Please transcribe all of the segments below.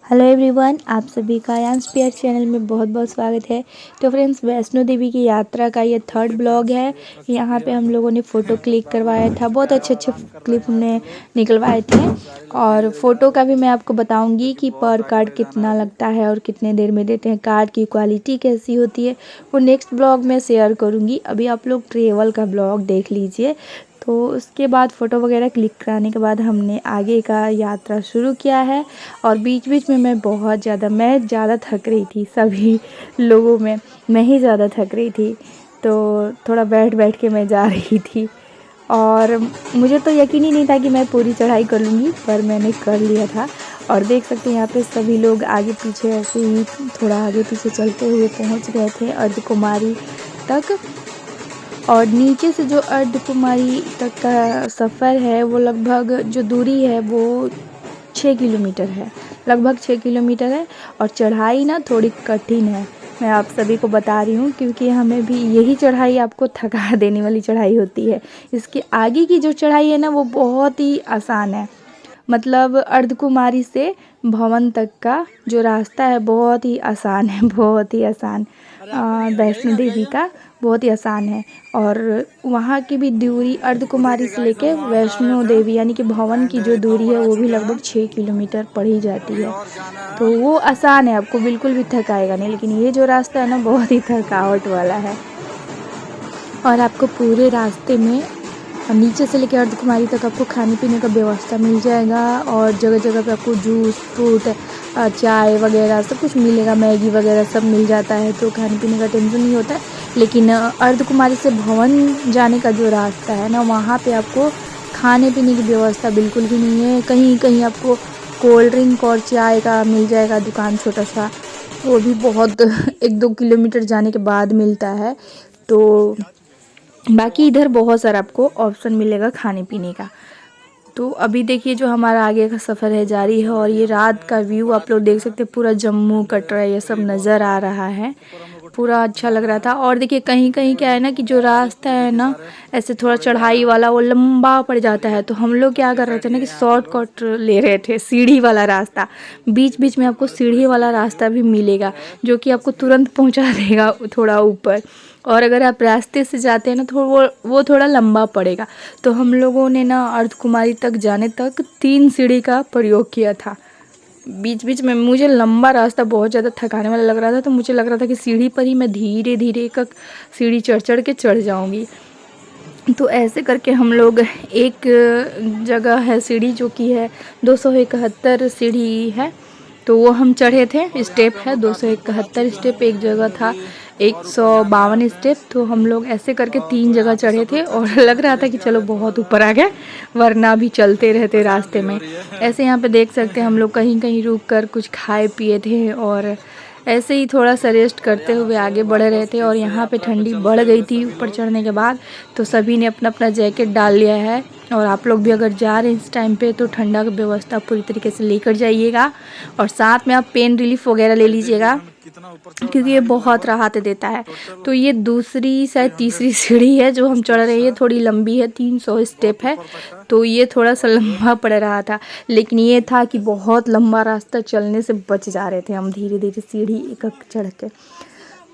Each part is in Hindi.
हेलो एवरीवन, आप सभी का आयांस पियर चैनल में बहुत बहुत स्वागत है। तो फ्रेंड्स, वैष्णो देवी की यात्रा का ये थर्ड ब्लॉग है। यहाँ पे हम लोगों ने फ़ोटो क्लिक करवाया था, बहुत अच्छे अच्छे क्लिप हमने निकलवाए थे। और फ़ोटो का भी मैं आपको बताऊंगी कि पर कार्ड कितना लगता है और कितने देर में देते हैं, कार्ड की क्वालिटी कैसी होती है, वो नेक्स्ट ब्लॉग में शेयर करूँगी। अभी आप लोग ट्रेवल का ब्लॉग देख लीजिए। तो उसके बाद फ़ोटो वगैरह क्लिक कराने के बाद हमने आगे का यात्रा शुरू किया है। और बीच बीच में मैं ज़्यादा थक रही थी, सभी लोगों में मैं ही ज़्यादा थक रही थी। तो थोड़ा बैठ बैठ के मैं जा रही थी और मुझे तो यकीन ही नहीं था कि मैं पूरी चढ़ाई कर लूँगी, पर मैंने कर लिया था। और देख सकते हैं यहाँ पे सभी लोग आगे पीछे ऐसे ही थोड़ा आगे पीछे चलते हुए पहुँच गए थे अर्धकुमारी तक। और नीचे से जो अर्धकुमारी तक का सफ़र है, वो लगभग जो दूरी है वो 6 किलोमीटर है, लगभग 6 किलोमीटर है। और चढ़ाई ना थोड़ी कठिन है, मैं आप सभी को बता रही हूँ, क्योंकि हमें भी यही चढ़ाई आपको थका देने वाली चढ़ाई होती है। इसके आगे की जो चढ़ाई है ना, वो बहुत ही आसान है। मतलब अर्धकुमारी से भवन तक का जो रास्ता है बहुत ही आसान है, बहुत ही आसान। वैष्णो देवी का बहुत ही आसान है। और वहाँ की भी दूरी अर्धकुमारी से लेके वैष्णो देवी यानी कि भवन की जो दूरी है वो भी लगभग 6 किलोमीटर पड़ ही जाती है। तो वो आसान है, आपको बिल्कुल भी थकाएगा नहीं। लेकिन ये जो रास्ता है ना, बहुत ही थकावट वाला है। और आपको पूरे रास्ते में नीचे से लेकर अर्धकुमारी तक आपको खाने पीने का व्यवस्था मिल जाएगा। और जगह जगह पे आपको जूस, फ्रूट, चाय वगैरह सब कुछ मिलेगा, मैगी वगैरह सब मिल जाता है, तो खाने पीने का टेंशन नहीं होता है। लेकिन अर्धकुमारी से भवन जाने का जो रास्ता है ना, वहाँ पे आपको खाने पीने की व्यवस्था बिल्कुल भी नहीं है। कहीं कहीं आपको कोल्ड ड्रिंक और चाय का मिल जाएगा दुकान, छोटा सा, वो भी बहुत 1-2 किलोमीटर जाने के बाद मिलता है। तो बाकी इधर बहुत सारा आपको ऑप्शन मिलेगा खाने पीने का। तो अभी देखिए जो हमारा आगे का सफ़र है जारी है। और ये रात का व्यू आप लोग देख सकते हैं, पूरा जम्मू कटरा ये सब नज़र आ रहा है, पूरा अच्छा लग रहा था। और देखिए कहीं कहीं क्या है ना, कि जो रास्ता है ना ऐसे थोड़ा चढ़ाई वाला, वो लंबा पड़ जाता है। तो हम लोग क्या कर रहे थे ना, कि शॉर्टकट ले रहे थे, सीढ़ी वाला रास्ता। बीच बीच में आपको सीढ़ी वाला रास्ता भी मिलेगा, जो कि आपको तुरंत पहुंचा देगा थोड़ा ऊपर। और अगर आप रास्ते से जाते हैं ना, तो वो थोड़ा लंबा पड़ेगा। तो हम लोगों ने ना अर्धकुमारी तक जाने तक 3 सीढ़ी का प्रयोग किया था। बीच बीच में मुझे लंबा रास्ता बहुत ज़्यादा थकाने वाला लग रहा था, तो मुझे लग रहा था कि सीढ़ी पर ही मैं धीरे धीरे एक सीढ़ी चढ़ चढ़ के चढ़ जाऊंगी। तो ऐसे करके हम लोग, एक जगह है सीढ़ी जो कि है 271 सीढ़ी है, तो वो हम चढ़े थे। स्टेप है 271 स्टेप, एक जगह था 152 स्टेप। तो हम लोग ऐसे करके 3 जगह चढ़े थे और लग रहा था कि चलो बहुत ऊपर आ गए, वरना भी चलते रहते रास्ते में। ऐसे यहाँ पे देख सकते हैं हम लोग कहीं कहीं रुक कर कुछ खाए पिए थे, और ऐसे ही थोड़ा सा रेस्ट करते हुए आगे बढ़ रहे थे। और यहाँ पे ठंडी बढ़ गई थी ऊपर चढ़ने के बाद, तो सभी ने अपना अपना जैकेट डाल लिया है। और आप लोग भी अगर जा रहे हैं इस टाइम पे, तो ठंडा की व्यवस्था पूरी तरीके से लेकर जाइएगा। और साथ में आप पेन रिलीफ वगैरह ले लीजिएगा, क्योंकि ये बहुत राहत देता है। तो ये दूसरी शायद तीसरी सीढ़ी है जो हम चढ़ रहे हैं, ये थोड़ी लंबी है, 300 स्टेप है, तो ये थोड़ा सा लंबा पड़ रहा था। लेकिन ये था कि बहुत लंबा रास्ता चलने से बच जा रहे थे हम, धीरे धीरे सीढ़ी एक एक चढ़ के।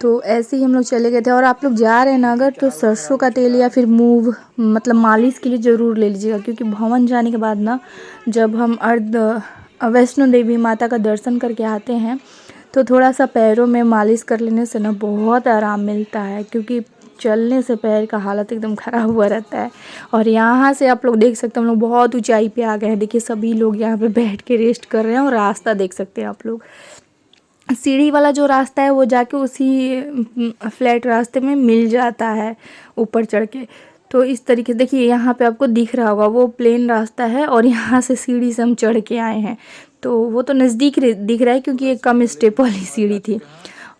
तो ऐसे ही हम लोग चले गए थे। और आप लोग जा रहे हैं ना अगर, तो सरसों का तेल या फिर मूव मतलब मालिश के लिए ज़रूर ले लीजिएगा। क्योंकि भवन जाने के बाद ना, जब हम वैष्णो देवी माता का दर्शन करके आते हैं, तो थोड़ा सा पैरों में मालिश कर लेने से ना बहुत आराम मिलता है। क्योंकि चलने से पैर का हालत एकदम ख़राब हुआ रहता है। और यहाँ से आप लोग देख सकते हैं, हम लोग बहुत ऊंचाई पे आ गए हैं। देखिए सभी लोग यहाँ पे बैठ के रेस्ट कर रहे हैं, और रास्ता देख सकते हैं आप लोग। सीढ़ी वाला जो रास्ता है वो जाके उसी फ्लैट रास्ते में मिल जाता है ऊपर चढ़ के। तो इस तरीके से देखिए यहाँ पे आपको दिख रहा होगा, वो प्लेन रास्ता है, और यहाँ से सीढ़ी से हम चढ़ के आए हैं। तो वो तो नज़दीक दिख रहा है, क्योंकि ये कम स्टेप वाली सीढ़ी थी।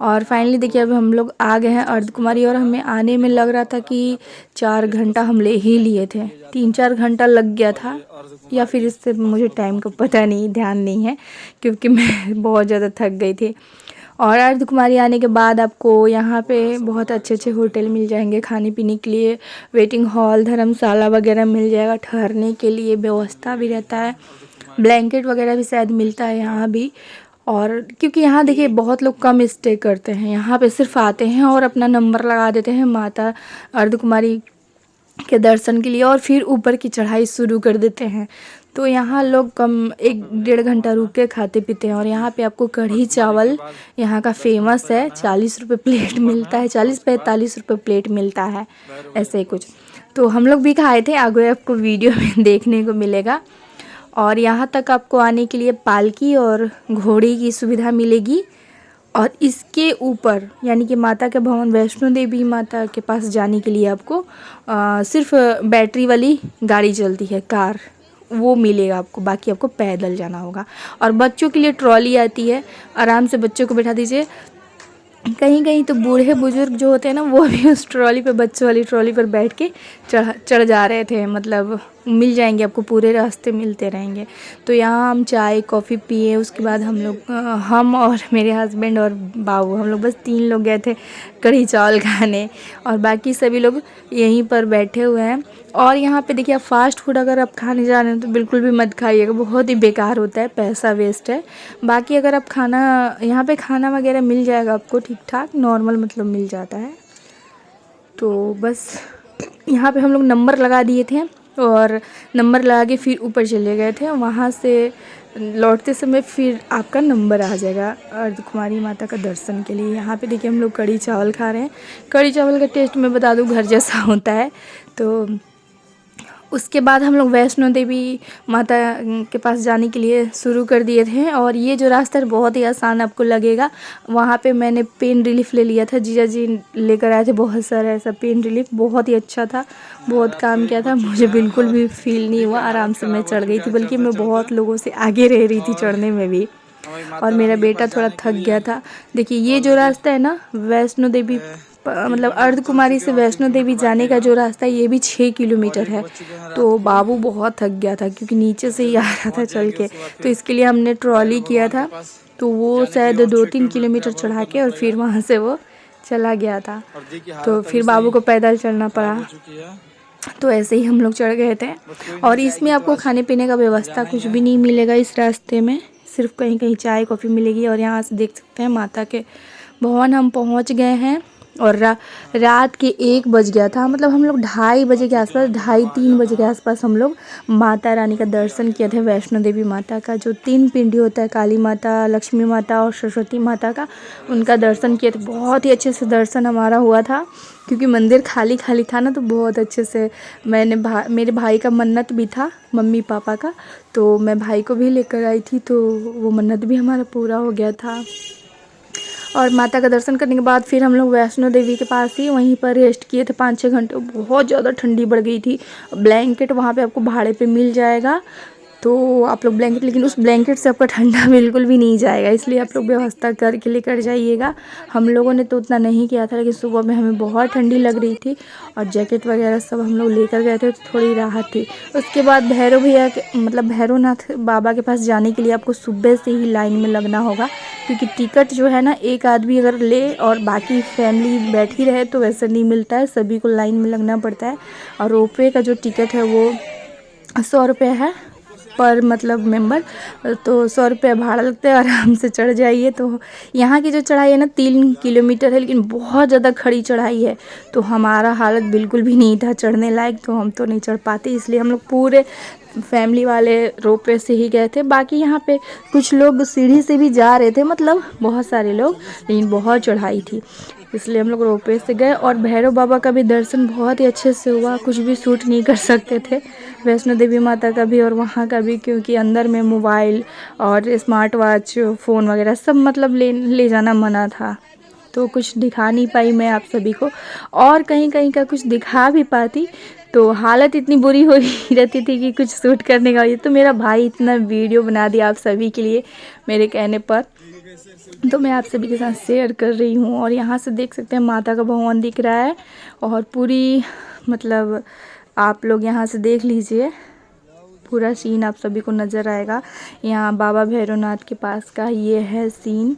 और फाइनली देखिए अब हम लोग आ गए हैं अर्धकुमारी। और हमें आने में लग रहा था कि 4 घंटा हम ले ही लिए थे, 3-4 घंटा लग गया था, या फिर इससे मुझे टाइम का पता नहीं, ध्यान नहीं है, क्योंकि मैं बहुत ज़्यादा थक गई थी। और अर्धकुमारी आने के बाद आपको यहाँ पे बहुत अच्छे अच्छे होटल मिल जाएंगे खाने पीने के लिए, वेटिंग हॉल, धर्मशाला वगैरह मिल जाएगा, ठहरने के लिए व्यवस्था भी रहता है, ब्लैंकेट वगैरह भी शायद मिलता है यहाँ भी। और क्योंकि यहाँ देखिए बहुत लोग कम स्टे करते हैं, यहाँ पे सिर्फ आते हैं और अपना नंबर लगा देते हैं माता अर्धकुमारी के दर्शन के लिए और फिर ऊपर की चढ़ाई शुरू कर देते हैं। तो यहाँ लोग कम 1-1.5 घंटा रुक के खाते पीते हैं। और यहाँ पे आपको कढ़ी चावल यहाँ का फेमस है, 40 रुपये प्लेट मिलता है, 40-45 रुपये प्लेट मिलता है, ऐसे ही कुछ। तो हम लोग भी खाए थे, आगे आपको वीडियो में देखने को मिलेगा। और यहाँ तक आपको आने के लिए पालकी और घोड़ी की सुविधा मिलेगी। और इसके ऊपर यानी कि माता के भवन वैष्णो देवी माता के पास जाने के लिए आपको सिर्फ बैटरी वाली गाड़ी चलती है, कार, वो मिलेगा आपको, बाकी आपको पैदल जाना होगा। और बच्चों के लिए ट्रॉली आती है, आराम से बच्चों को बैठा दीजिए। कहीं कहीं तो बूढ़े बुजुर्ग जो होते हैं ना, वो भी उस ट्रॉली पे, बच्चों वाली ट्रॉली पर बैठ के चढ़ जा रहे थे। मतलब मिल जाएंगे आपको, पूरे रास्ते मिलते रहेंगे। तो यहाँ हम चाय कॉफ़ी पिए, उसके बाद हम और मेरे हस्बैंड और बाबू, हम लोग बस 3 लोग गए थे कढ़ी चावल खाने, और बाकी सभी लोग यहीं पर बैठे हुए हैं। और यहाँ पे देखिए, आप फास्ट फूड अगर आप खाने जा रहे हैं तो बिल्कुल भी मत खाइएगा, बहुत ही बेकार होता है, पैसा वेस्ट है। बाकी अगर आप यहाँ पे खाना वगैरह मिल जाएगा आपको ठीक ठाक, नॉर्मल मतलब मिल जाता है। तो बस यहाँ पे हम लोग नंबर लगा दिए थे और नंबर लगा के फिर ऊपर चले गए थे। वहाँ से लौटते समय फिर आपका नंबर आ जाएगा अर्धकुमारी माता का दर्शन के लिए। यहाँ पे देखिए हम लोग कढ़ी चावल खा रहे हैं। कढ़ी चावल का टेस्ट मैं बता दूँ, घर जैसा होता है। तो उसके बाद हम लोग वैष्णो देवी माता के पास जाने के लिए शुरू कर दिए थे। और ये जो रास्ता है बहुत ही आसान आपको लगेगा। वहाँ पे मैंने पेन रिलीफ ले लिया था, जीजा जी लेकर आए थे बहुत सारा ऐसा पेन रिलीफ, बहुत ही अच्छा था, बहुत काम किया था। मुझे बिल्कुल भी फील नहीं हुआ, आराम से मैं चढ़ गई थी, बल्कि मैं बहुत लोगों से आगे रह रही थी चढ़ने में भी। और मेरा बेटा थोड़ा थक गया था। देखिए ये जो रास्ता है ना, वैष्णो देवी मतलब अर्धकुमारी से वैष्णो देवी जाने का जो रास्ता है, ये भी 6 किलोमीटर है। तो बाबू बहुत थक गया था क्योंकि नीचे से ही आ रहा था चल के, तो इसके लिए हमने ट्रॉली किया था। तो वो शायद 2-3 किलोमीटर चढ़ा के और फिर वहाँ से वो चला गया था। तो फिर बाबू को पैदल चलना पड़ा। तो ऐसे ही हम लोग चढ़ गए थे। और इसमें आपको खाने पीने का व्यवस्था कुछ भी नहीं मिलेगा इस रास्ते में, सिर्फ कहीं कहीं चाय कॉफ़ी मिलेगी। और यहाँ से देख सकते हैं माता के भवन हम पहुँच गए हैं। और रात के 1 बज गया था, मतलब हम लोग 2:30 बजे के आसपास, 2:30-3 बजे के आसपास हम लोग माता रानी का दर्शन किए थे। वैष्णो देवी माता का जो 3 पिंडी होता है, काली माता, लक्ष्मी माता और सरस्वती माता का, उनका दर्शन किए थे। बहुत ही अच्छे से दर्शन हमारा हुआ था क्योंकि मंदिर खाली खाली था ना, तो बहुत अच्छे से मेरे भाई का मन्नत भी था, मम्मी पापा का, तो मैं भाई को भी लेकर आई थी, तो वो मन्नत भी हमारा पूरा हो गया था। और माता का दर्शन करने के बाद फिर हम लोग वैष्णो देवी के पास ही वहीं पर रेस्ट किए थे 5-6 घंटे। बहुत ज़्यादा ठंडी बढ़ गई थी। ब्लैंकेट वहाँ पे आपको भाड़े पे मिल जाएगा, तो आप लोग ब्लैंकेट, लेकिन उस ब्लैंकेट से आपका ठंडा बिल्कुल भी नहीं जाएगा, इसलिए आप लोग व्यवस्था करके लेकर जाइएगा। हम लोगों ने तो उतना नहीं किया था, लेकिन सुबह में हमें बहुत ठंडी लग रही थी और जैकेट वगैरह सब हम लोग लेकर गए थे, तो थोड़ी राहत थी। उसके बाद भैरव भैया मतलब भैरवनाथ बाबा के पास जाने के लिए आपको सुबह से ही लाइन में लगना होगा, क्योंकि टिकट जो है ना, एक आदमी अगर ले और बाकी फैमिली बैठी रहे तो वैसे नहीं मिलता है, सभी को लाइन में लगना पड़ता है। और रोपवे का जो टिकट है वो 100 रुपये है पर मतलब मेंबर, तो 100 रुपये भाड़ा लगता है, आराम से चढ़ जाइए। तो यहाँ की जो चढ़ाई है ना 3 किलोमीटर है, लेकिन बहुत ज़्यादा खड़ी चढ़ाई है, तो हमारा हालत बिल्कुल भी नहीं था चढ़ने लायक, तो हम तो नहीं चढ़ पाते, इसलिए हम लोग पूरे फैमिली वाले रोपवे से ही गए थे। बाकी यहाँ पे कुछ लोग सीढ़ी से भी जा रहे थे, मतलब बहुत सारे लोग, लेकिन बहुत चढ़ाई थी, इसलिए हम लोग रोपवे से गए। और भैरव बाबा का भी दर्शन बहुत ही अच्छे से हुआ, कुछ भी शूट नहीं कर सकते थे, वैष्णो देवी माता का भी और वहाँ का भी, क्योंकि अंदर में मोबाइल और स्मार्ट वॉच, फ़ोन वगैरह सब मतलब ले जाना मना था, तो कुछ दिखा नहीं पाई मैं आप सभी को। और कहीं कहीं का कुछ दिखा भी पाती तो हालत इतनी बुरी हो ही रहती थी कि कुछ शूट करने का। ये तो मेरा भाई इतना वीडियो बना दिया आप सभी के लिए मेरे कहने पर, तो मैं आप सभी के साथ शेयर कर रही हूँ। और यहाँ से देख सकते हैं माता का भवन दिख रहा है, और पूरी मतलब आप लोग यहाँ से देख लीजिए, पूरा सीन आप सभी को नज़र आएगा। यहाँ बाबा भैरवनाथ के पास का ये है सीन।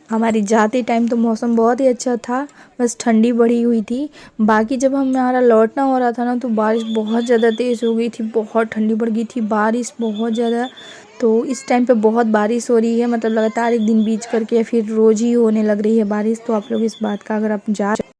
हमारी जाते टाइम तो मौसम बहुत ही अच्छा था, बस ठंडी बढ़ी हुई थी। बाकी जब हमारा लौटना हो रहा था ना, तो बारिश बहुत ज़्यादा तेज़ हो गई थी, बहुत ठंडी बढ़ गई थी, बारिश बहुत ज़्यादा। तो इस टाइम पे बहुत बारिश हो रही है, मतलब लगातार एक दिन बीच करके फिर रोज ही होने लग रही है बारिश। तो आप लोग इस बात का अगर आप जा